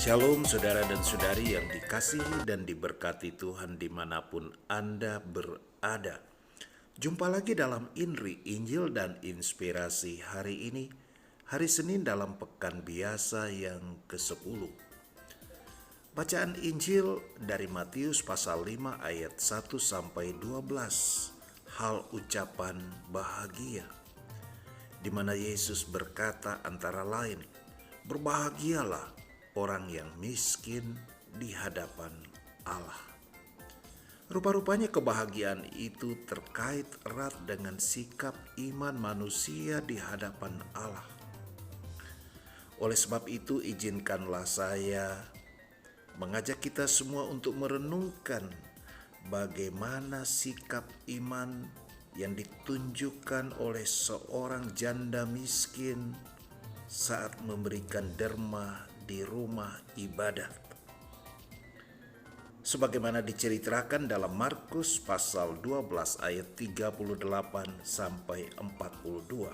Shalom saudara dan saudari yang dikasihi dan diberkati Tuhan dimanapun Anda berada. Jumpa lagi dalam INRI, Injil dan Inspirasi hari ini, hari Senin dalam pekan biasa yang ke-10. Bacaan Injil dari Matius pasal 5 ayat 1 sampai 12. Hal ucapan bahagia, di mana Yesus berkata antara lain, "Berbahagialah orang yang miskin di hadapan Allah." Rupa-rupanya kebahagiaan itu terkait erat dengan sikap iman manusia di hadapan Allah. Oleh sebab itu, izinkanlah saya mengajak kita semua untuk merenungkan bagaimana sikap iman yang ditunjukkan oleh seorang janda miskin saat memberikan derma di rumah ibadat. Sebagaimana diceritakan dalam Markus pasal 12 ayat 38 sampai 42.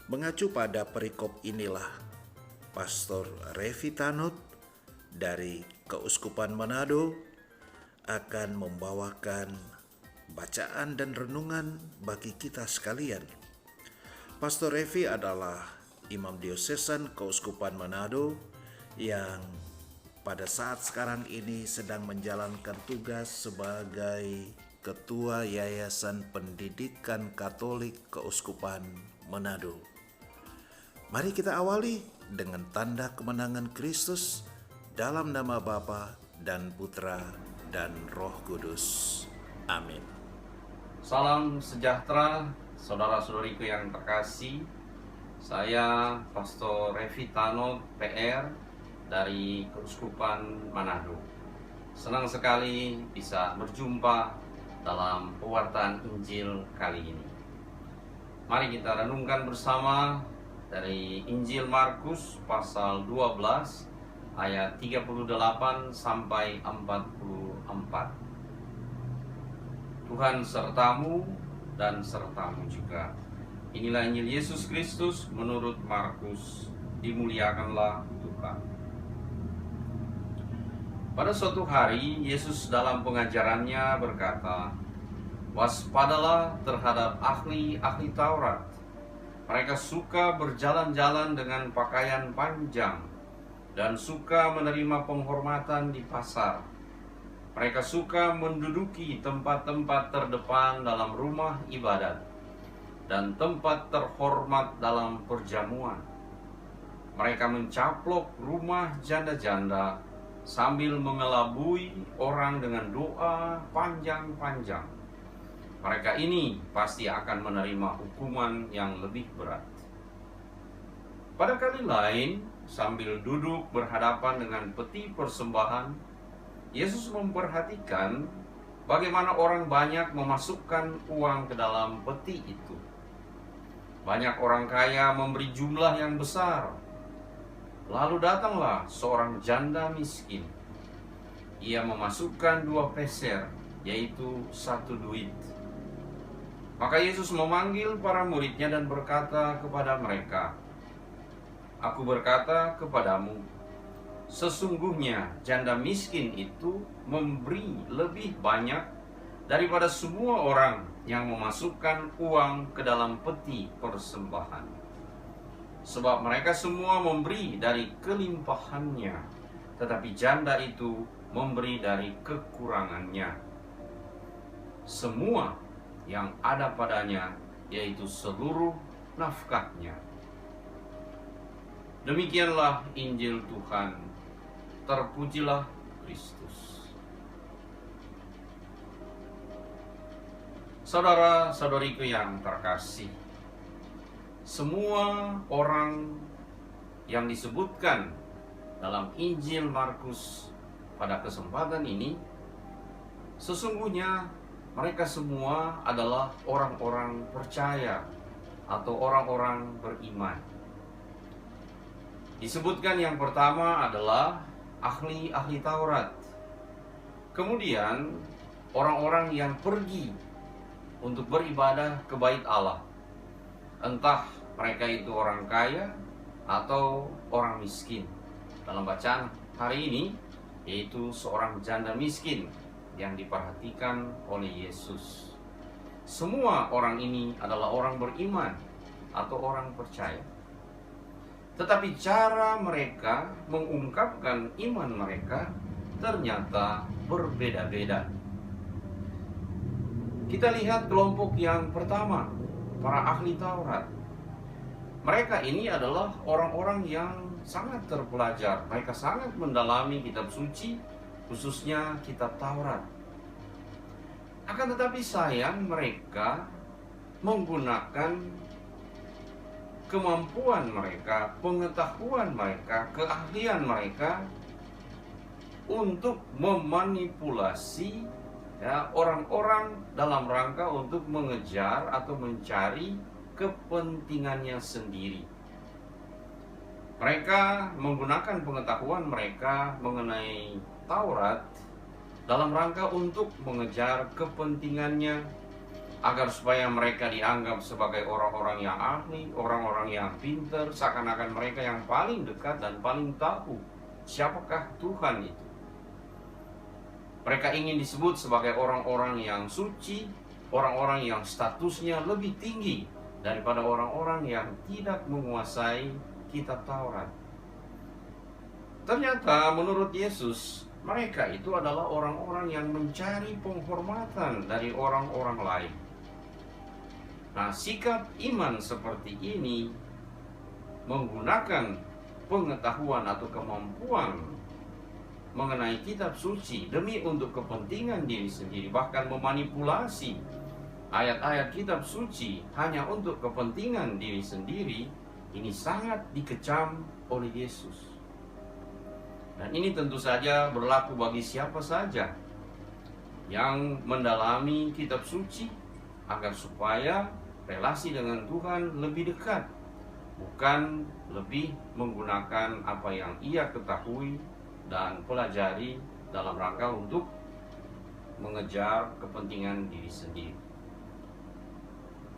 Mengacu pada perikop inilah, Pastor Revi Tanut dari Keuskupan Manado akan membawakan bacaan dan renungan bagi kita sekalian. Pastor Revi adalah Imam Diosesan Keuskupan Manado yang pada saat sekarang ini sedang menjalankan tugas sebagai Ketua Yayasan Pendidikan Katolik Keuskupan Manado. Mari kita awali dengan tanda kemenangan Kristus dalam nama Bapa dan Putra dan Roh Kudus. Amin. Salam sejahtera, saudara-saudariku yang terkasih. Saya Pastor Revi Tanut PR dari Keuskupan Manado. Senang sekali bisa berjumpa dalam pewartaan Injil kali ini. Mari kita renungkan bersama dari Injil Markus pasal 12 ayat 38 sampai 44. Tuhan sertamu dan sertamu juga. Inilah Injil Yesus Kristus menurut Markus. Dimuliakanlah Tuhan. Pada suatu hari, Yesus dalam pengajarannya berkata, "Waspadalah terhadap ahli-ahli Taurat. Mereka suka berjalan-jalan dengan pakaian panjang dan suka menerima penghormatan di pasar. Mereka suka menduduki tempat-tempat terdepan dalam rumah ibadat dan tempat terhormat dalam perjamuan. Mereka mencaplok rumah janda-janda sambil mengelabui orang dengan doa panjang-panjang. Mereka ini pasti akan menerima hukuman yang lebih berat." Pada kali lain, sambil duduk berhadapan dengan peti persembahan, Yesus memperhatikan bagaimana orang banyak memasukkan uang ke dalam peti itu. Banyak orang kaya memberi jumlah yang besar. Lalu datanglah seorang janda miskin. Ia memasukkan 2 peser, yaitu 1 duit. Maka Yesus memanggil para muridnya dan berkata kepada mereka, "Aku berkata kepadamu, sesungguhnya janda miskin itu memberi lebih banyak daripada semua orang yang memasukkan uang ke dalam peti persembahan. Sebab mereka semua memberi dari kelimpahannya, tetapi janda itu memberi dari kekurangannya. Semua yang ada padanya, yaitu seluruh nafkahnya." Demikianlah Injil Tuhan. Terpujilah Kristus. Saudara-saudariku yang terkasih, semua orang yang disebutkan dalam Injil Markus pada kesempatan ini, sesungguhnya mereka semua adalah orang-orang percaya atau orang-orang beriman. Disebutkan yang pertama adalah ahli-ahli Taurat. Kemudian orang-orang yang pergi untuk beribadah ke bait Allah. Entah mereka itu orang kaya atau orang miskin. dalam bacaan hari ini, yaitu seorang janda miskin yang diperhatikan oleh Yesus. Semua orang ini adalah orang beriman atau orang percaya. Tetapi cara mereka mengungkapkan iman mereka ternyata berbeda-beda. Kita lihat kelompok yang pertama, para ahli Taurat. Mereka ini adalah orang-orang yang sangat terpelajar. Mereka sangat mendalami kitab suci, khususnya kitab Taurat. Akan tetapi sayang, mereka menggunakan kemampuan mereka, pengetahuan mereka, keahlian mereka untuk memanipulasi orang-orang dalam rangka untuk mengejar atau mencari kepentingannya sendiri. Mereka menggunakan pengetahuan mereka mengenai Taurat dalam rangka untuk mengejar kepentingannya, agar supaya mereka dianggap sebagai orang-orang yang ahli, orang-orang yang pintar, seakan-akan mereka yang paling dekat dan paling tahu siapakah Tuhan itu. Mereka ingin disebut sebagai orang-orang yang suci, orang-orang yang statusnya lebih tinggi daripada orang-orang yang tidak menguasai kitab Taurat. Ternyata menurut Yesus, mereka itu adalah orang-orang yang mencari penghormatan dari orang-orang lain. Nah, sikap iman seperti ini menggunakan pengetahuan atau kemampuan mengenai kitab suci demi untuk kepentingan diri sendiri, bahkan memanipulasi ayat-ayat kitab suci hanya untuk kepentingan diri sendiri, ini sangat dikecam oleh Yesus. Dan ini tentu saja berlaku bagi siapa saja yang mendalami kitab suci agar supaya relasi dengan Tuhan lebih dekat, bukan lebih menggunakan apa yang ia ketahui dan pelajari dalam rangka untuk mengejar kepentingan diri sendiri.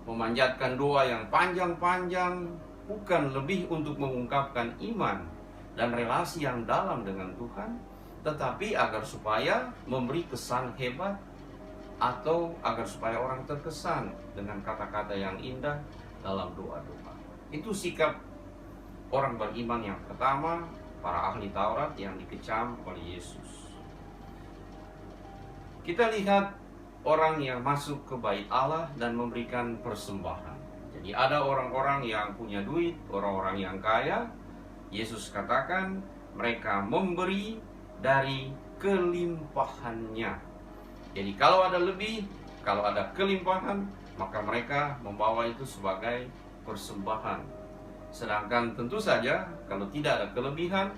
Memanjatkan doa yang panjang-panjang bukan lebih untuk mengungkapkan iman dan relasi yang dalam dengan Tuhan, tetapi agar supaya memberi kesan hebat atau agar supaya orang terkesan dengan kata-kata yang indah dalam doa-doa. Itu sikap orang beriman yang pertama, para ahli Taurat yang dikecam oleh Yesus. Kita lihat orang yang masuk ke bait Allah dan memberikan persembahan. Jadi ada orang-orang yang punya duit, orang-orang yang kaya. Yesus katakan mereka memberi dari kelimpahannya. Jadi kalau ada lebih, kalau ada kelimpahan, maka mereka membawa itu sebagai persembahan. Sedangkan tentu saja kalau tidak ada kelebihan,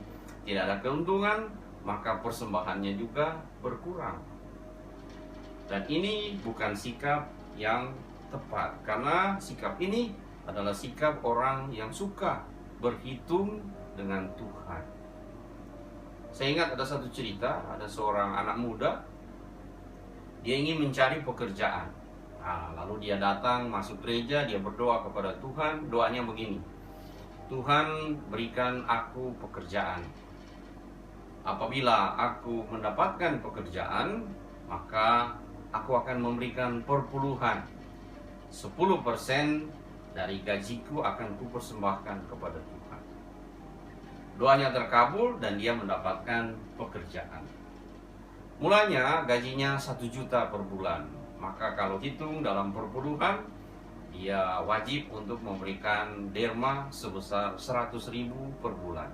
tidak ada keuntungan, maka persembahannya juga berkurang. Dan ini bukan sikap yang tepat, karena sikap ini adalah sikap orang yang suka berhitung dengan Tuhan. Saya ingat ada satu cerita, ada seorang anak muda, dia ingin mencari pekerjaan. Lalu dia datang masuk gereja, dia berdoa kepada Tuhan, doanya begini: Tuhan, berikan aku pekerjaan. Apabila aku mendapatkan pekerjaan, maka aku akan memberikan perpuluhan. 10% dari gajiku akan kupersembahkan kepada Tuhan. Doanya terkabul dan dia mendapatkan pekerjaan. Mulanya gajinya 1 juta per bulan. Maka kalau hitung dalam perpuluhan, dia wajib untuk memberikan derma sebesar 100.000 per bulan.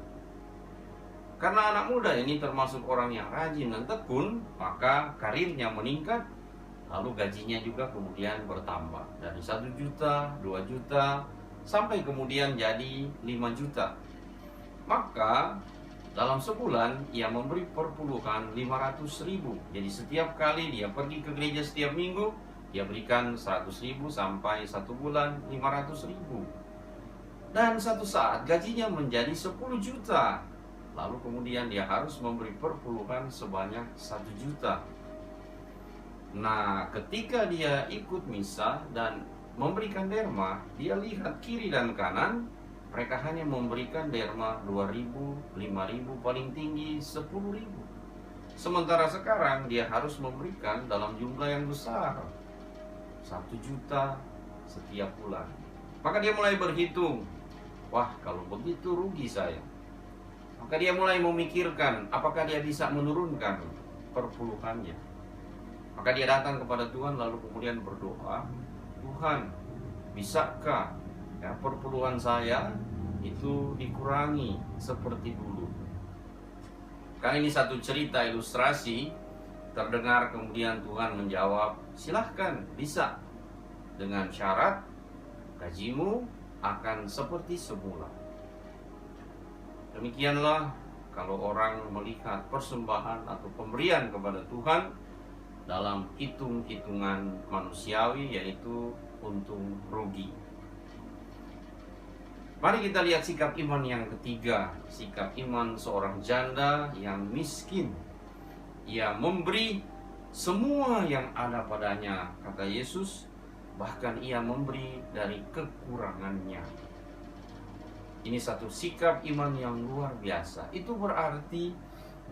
Karena anak muda ini termasuk orang yang rajin dan tekun, maka karirnya meningkat, lalu gajinya juga kemudian bertambah. Dari 1 juta, 2 juta, sampai kemudian jadi 5 juta. Maka dalam sebulan ia memberi perpuluhan 500.000. Jadi setiap kali dia pergi ke gereja setiap minggu, dia berikan 100.000 sampai 1 bulan 500.000. Dan satu saat gajinya menjadi 10 juta. Lalu kemudian dia harus memberi perpuluhan sebanyak 1 juta. Nah, ketika dia ikut misa dan memberikan derma, dia lihat kiri dan kanan, Mereka hanya memberikan derma 2.000, 5.000, paling tinggi 10.000. Sementara sekarang dia harus memberikan dalam jumlah yang besar, 1 juta setiap bulan. Maka dia mulai berhitung, wah kalau begitu rugi saya. Maka dia mulai memikirkan apakah dia bisa menurunkan perpuluhannya. Maka dia datang kepada Tuhan lalu kemudian berdoa, Tuhan, bisakah perpuluhan saya itu dikurangi seperti dulu? Karena ini satu cerita ilustrasi, terdengar kemudian Tuhan menjawab, silahkan, bisa, dengan syarat gajimu akan seperti semula. Demikianlah kalau orang melihat persembahan atau pemberian kepada Tuhan dalam hitung-hitungan manusiawi, yaitu untung rugi. Mari kita lihat sikap iman yang ketiga, sikap iman seorang janda yang miskin. Ia memberi semua yang ada padanya, kata Yesus, bahkan ia memberi dari kekurangannya. Ini satu sikap iman yang luar biasa. Itu berarti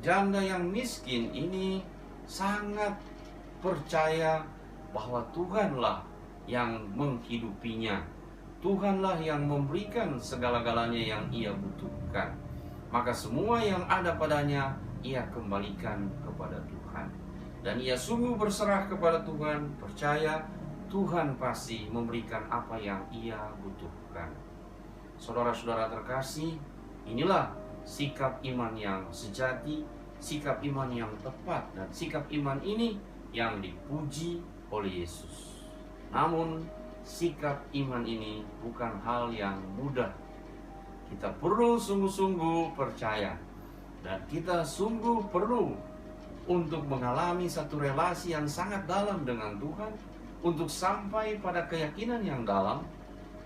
janda yang miskin ini sangat percaya bahwa Tuhanlah yang menghidupinya. Tuhanlah yang memberikan segala-galanya yang ia butuhkan. Maka semua yang ada padanya ia kembalikan kepada Tuhan. Dan ia sungguh berserah kepada Tuhan, percaya Tuhan pasti memberikan apa yang ia butuhkan. Saudara-saudara terkasih, inilah sikap iman yang sejati, sikap iman yang tepat, dan sikap iman ini yang dipuji oleh Yesus. Namun, sikap iman ini bukan hal yang mudah. Kita perlu sungguh-sungguh percaya, dan kita sungguh perlu untuk mengalami satu relasi yang sangat dalam dengan Tuhan, untuk sampai pada keyakinan yang dalam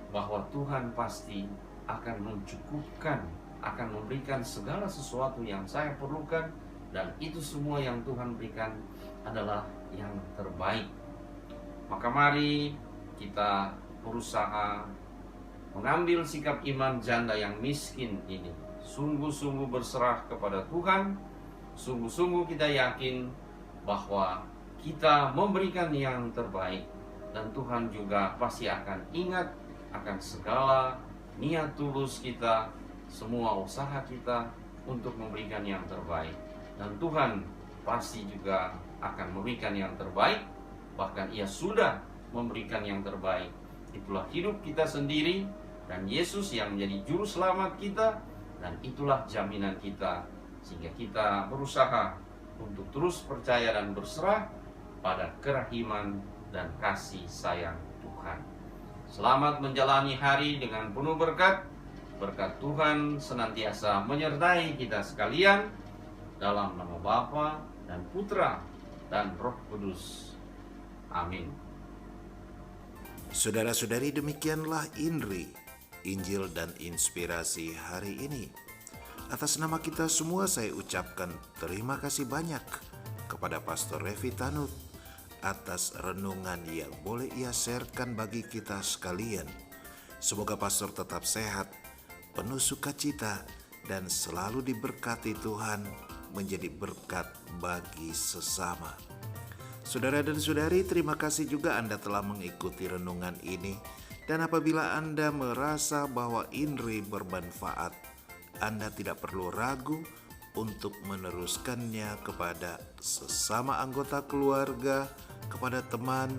bahwa Tuhan pasti akan mencukupkan, akan memberikan segala sesuatu yang saya perlukan, dan itu semua yang Tuhan berikan adalah yang terbaik. Maka mari kita berusaha mengambil sikap iman janda yang miskin ini, sungguh-sungguh berserah kepada Tuhan, sungguh-sungguh kita yakin bahwa kita memberikan yang terbaik, dan Tuhan juga pasti akan ingat akan segala niat tulus kita, semua usaha kita untuk memberikan yang terbaik. Dan Tuhan pasti juga akan memberikan yang terbaik, bahkan ia sudah memberikan yang terbaik. Itulah hidup kita sendiri, dan Yesus yang menjadi juru selamat kita, dan itulah jaminan kita, sehingga kita berusaha untuk terus percaya dan berserah pada kerahiman dan kasih sayang Tuhan. Selamat menjalani hari dengan penuh berkat. Berkat Tuhan senantiasa menyertai kita sekalian, dalam nama Bapa dan Putra dan Roh Kudus. Amin. Saudara-saudari, demikianlah INRI, Injil dan Inspirasi hari ini. Atas nama kita semua saya ucapkan terima kasih banyak kepada Pastor Revi Tanut atas renungan yang boleh ia sharekan bagi kita sekalian. Semoga pastor tetap sehat, penuh sukacita, dan selalu diberkati Tuhan, menjadi berkat bagi sesama. Saudara dan saudari, terima kasih juga Anda telah mengikuti renungan ini. Dan apabila Anda merasa bahwa INRI bermanfaat, Anda tidak perlu ragu untuk meneruskannya kepada sesama anggota keluarga, kepada teman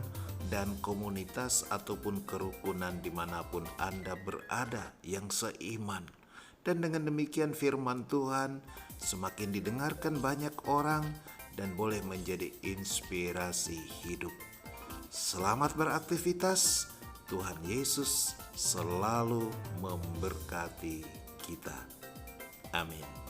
dan komunitas ataupun kerukunan dimanapun Anda berada yang seiman. Dan dengan demikian firman Tuhan semakin didengarkan banyak orang dan boleh menjadi inspirasi hidup. Selamat beraktivitas. Tuhan Yesus selalu memberkati kita. Amin.